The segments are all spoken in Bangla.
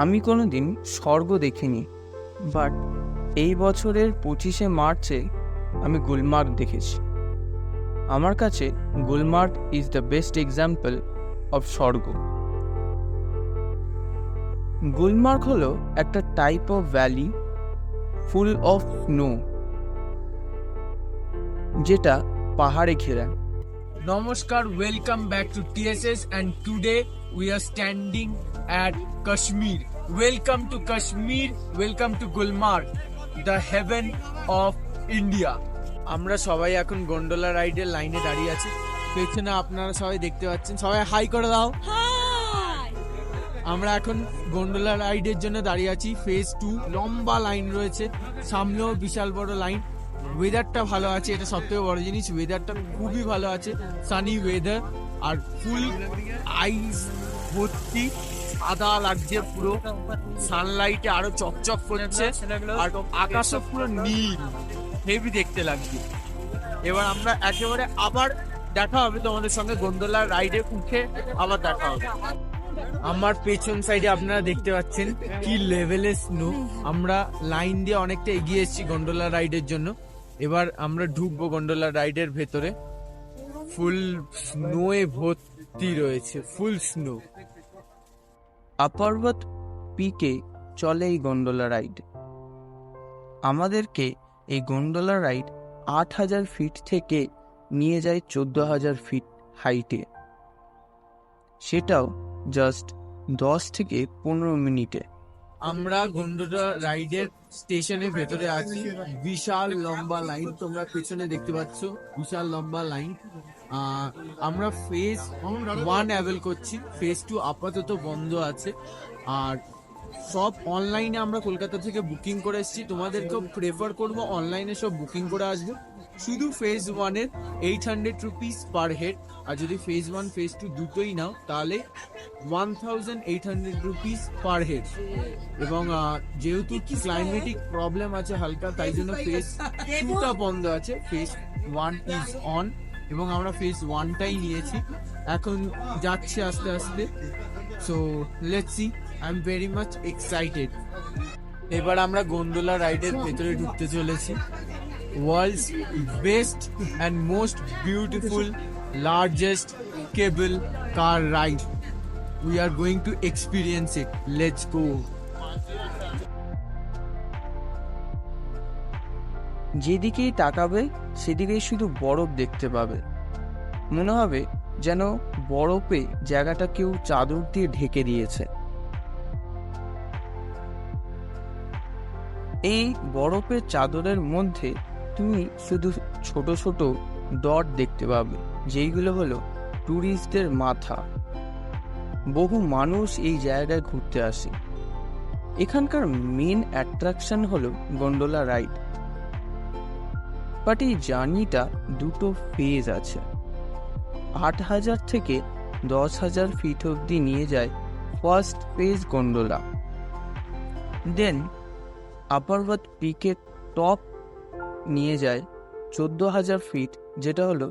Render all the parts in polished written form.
আমি কোনোদিন স্বর্গ দেখিনি, বাট এই বছরের 25শে মার্চে আমি গুলমার্গ দেখেছি। আমার কাছে Gulmarg is the best example of স্বর্গ। গুলমার্গ হলো একটা type of valley full of snow, যেটা পাহাড়ে ঘেরা। Namaskar, welcome back to TSS, and today we are standing at Kashmir. Welcome to Kashmir, welcome to Gulmarg, the heaven of India. আমরা সবাই এখন গন্ডোলা রাইডের লাইনে দাঁড়িয়ে আছি। পেছনে আপনারা সবাই দেখতে পাচ্ছেন, সবাই হাই করে দাও। আমরা এখন গন্ডোলা রাইডের জন্য দাঁড়িয়ে আছি। ফেজ 2 লম্বা লাইন রয়েছে, সামনেও বিশাল বড় লাইন। ওয়েদারটা ভালো আছে, এটা সবথেকে বড় জিনিস। ওয়েদারটা খুবই ভালো আছে, সানি ওয়েদার, আর ফুল আইস ভর্তি, সাদা লাগছে পুরো, সানলাইটে আরো চকচক করছে, আর আকাশও পুরো নীল, হেভি দেখতে লাগছে। এবার আমরা একেবারে আবার দেখা হবে তোমাদের সঙ্গে গন্ডোলা রাইডে উঠে, আবার দেখা হবে। আমার পেছন সাইডে আপনারা দেখতে পাচ্ছেন কি লেভেলের স্নো। আমরা লাইন দিয়ে অনেকটা এগিয়ে এসেছি গন্ডোলা রাইডের জন্য। এবার আমরা ঢুকবো গন্ডোলা রাইডের ভেতরে। ফুল স্নোয়ে ভর্তি রয়েছে, ফুল স্নো। আপারবত পিকে চলে এই গন্ডোলা রাইড। আমাদেরকে এই গন্ডোলা রাইড 8,000 ফিট থেকে নিয়ে যায় 14,000 ফিট হাইটে, সেটাও জাস্ট 10 থেকে 15 মিনিটে। আমরা গন্ডোলা রাইডের স্টেশনের ভেতরে আছি। বিশাল লম্বা লাইন, তোমরা পেছনে দেখতে পাচ্ছ, বিশাল লম্বা লাইন। আমরা ফেজ 1 অ্যাভেল করছি, ফেজ 2 আপাতত বন্ধ আছে। আর সব অনলাইনে আমরা কলকাতা থেকে বুকিং করে এসেছি। তোমাদেরকেও প্রেফার করবো অনলাইনে সব বুকিং করে আসবে। শুধু ফেজ 1-এর 800 রুপিস পার হেড, আর যদি ফেজ 1 ফেজ 2 দুটোই নাও তাহলে 1,800 রুপিস পার হেড। এবং যেহেতু ক্লাইমেটিক প্রবলেম আছে হালকা, তাই জন্য ফেজ 2টা বন্ধ আছে, ফেজ 1 ইজ অন। এবং আমরা ফেজ 1টাই নিয়েছি, এখন যাচ্ছি আস্তে আস্তে। So let's see, I am very much excited. এবার আমরা গন্ডোলা রাইডের ভেতরে ঢুকতে চলেছি। World's best and most beautiful largest cable car ride. We are going to experience it. Let's go. যেদিকেই তাকাবে সেদিকেই শুধু বরফ দেখতে পাবে। মনে হবে যেন বরফে জায়গাটা কেউ চাদর দিয়ে ঢেকে দিয়েছে। এই বরফের চাদরের মধ্যে তুমি শুধু ছোট ছোট ডট দেখতে পাবে, যেইগুলো হলো ট্যুরিস্টদের মাথা। বহু মানুষ এই জায়গায় ঘুরতে আসে। এখানকার মেন অ্যাট্রাকশন হলো গন্ডোলা রাইড। বাট এই জার্নিটা দুটো ফেজ আছে। 8,000 থেকে 10,000 ফিট অবধি নিয়ে যায় ফার্স্ট ফেজ গন্ডোলা। দেন আপারবত পিকের টপ নিয়ে যায় 14,000 ফিট, যেটা হলো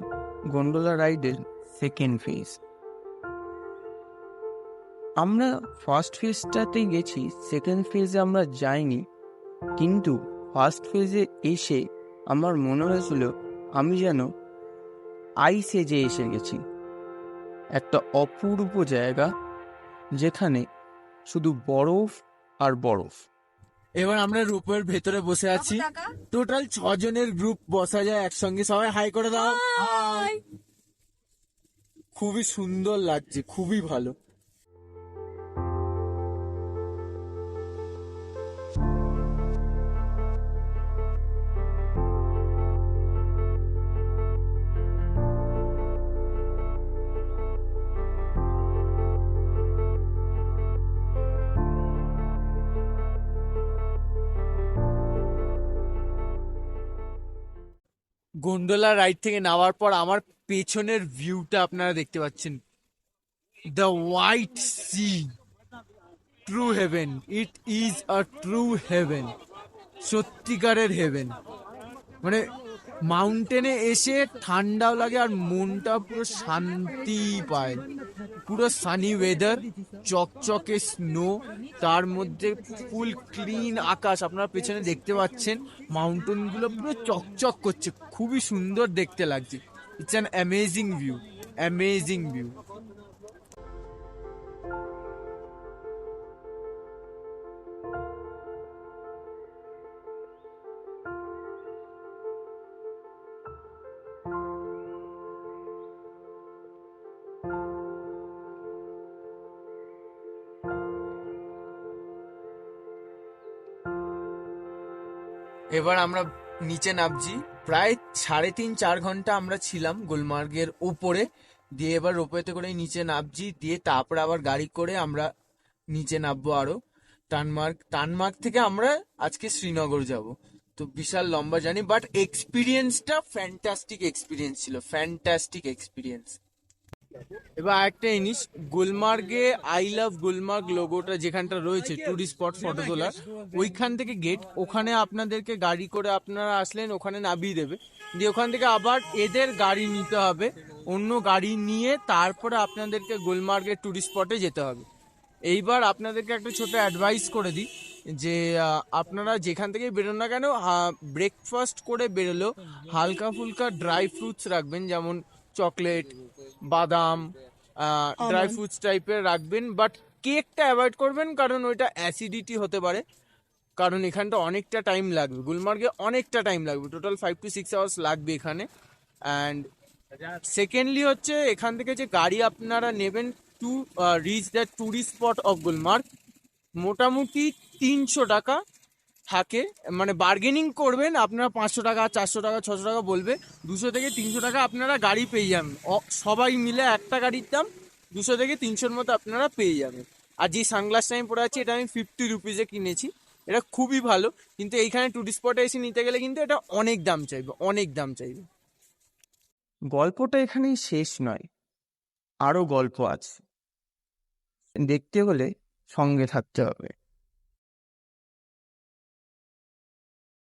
গন্ডোলা রাইডের সেকেন্ড ফেজ। আমরা ফার্স্ট ফেজটাতেই গেছি, সেকেন্ড ফেজে আমরা যাইনি। কিন্তু ফার্স্ট ফেজে এসে আমার মনে হয়েছিল আমি যেন আইস এজে এসে গেছি। একটা অপূর্ব জায়গা যেখানে শুধু বরফ আর বরফ। এবার আমরা রূপের ভেতরে বসে আছি। টোটাল 6 জনের গ্রুপ বসা যায় একসঙ্গে। সবাই হাই করে দাও। খুবই সুন্দর লাগছে, খুবই ভালো। গন্ডোলা রাইড থেকে নামার পর আমার পেছনের ভিউটা আপনারা দেখতে পাচ্ছেন। The white sea, true heaven. It is a true heaven, সত্যিকারের হেভেন। মানে মাউন্টেনে এসে ঠান্ডাও লাগে আর মনটা পুরো শান্তি পায়। পুরো সানি ওয়েদার, চকচকে স্নো, তার মধ্যে ফুল ক্লিন আকাশ আপনারা পেছনে দেখতে পাচ্ছেন। মাউন্টেন গুলো পুরো চকচক করছে, খুবই সুন্দর দেখতে লাগছে। It's an amazing view, amazing view. এবার আমরা নিচে নামছি। প্রায় 3.5-4 ঘন্টা আমরা ছিলাম গুলমার্গের উপরে, দিয়ে এবার রোপওয়েতে করে নিচে নামছি, দিয়ে তারপরে আবার গাড়ি করে আমরা নিচে নামবো আরো টানমার্গ। টানমার্গ থেকে আমরা আজকে শ্রীনগর যাব। তো বিশাল লম্বা জার্নি, বাট এক্সপিরিয়েন্সটা ফ্যান্টাস্টিক এক্সপিরিয়েন্স ছিল, ফ্যান্টাস্টিক এক্সপিরিয়েন্স। এবার একটা জিনিস, গুলমার্গে আই লাভ গুলমার্গ লোগোটা যেখানটা রয়েছে টুরিস্ট স্পট ফটো তোলার, ওইখান থেকে গেট, ওখানে আপনাদেরকে গাড়ি করে আপনারা আসলেন, ওখানে নামিয়ে দেবে, দিয়ে ওখান থেকে আবার এদের গাড়ি নিতে হবে, অন্য গাড়ি নিয়ে তারপরে আপনাদেরকে গুলমার্গের টুরিস্ট স্পটে যেতে হবে। এইবার আপনাদেরকে একটা ছোট অ্যাডভাইস করে দিই যে আপনারা যেখান থেকে বেরোন না কেন, ব্রেকফাস্ট করে বেরোলেও হালকা ফুলকা ড্রাই ফ্রুটস রাখবেন, যেমন চকলেট, বাদাম, ড্রাই ফ্রুটস টাইপের রাখবেন। বাট কেকটা অ্যাভয়েড করবেন, কারণ ওইটা অ্যাসিডিটি হতে পারে। কারণ এখানটা অনেকটা টাইম লাগবে, গুলমার্গে অনেকটা টাইম লাগবে, টোটাল 5 to 6 আওয়ার্স লাগবে এখানে। অ্যান্ড সেকেন্ডলি হচ্ছে, এখান থেকে যে গাড়ি আপনারা নেবেন to reach the tourist spot of Gulmarg, মোটামুটি 300 টাকা থাকে। মানে বার্গেনিং করবেন আপনারা, 500 টাকা, 400 টাকা, 600 টাকা বলবে, 200 থেকে 300 টাকা আপনারা গাড়ি পেয়ে যাবেন। সবাই মিলে একটা গাড়ির দাম 200 থেকে 300-র মতো আপনারা পেয়ে যাবেন। আর যে সানগ্লাসটা আমি পরে আছি, এটা আমি 50 রুপিজে কিনেছি, এটা খুবই ভালো। কিন্তু এইখানে টুরিস্ট স্পটে এসে নিতে গেলে কিন্তু এটা অনেক দাম চাইবে, অনেক দাম চাইবে। গল্পটা এখানেই শেষ নয়, আরো গল্প আছে, দেখতে হলে সঙ্গে থাকতে হবে।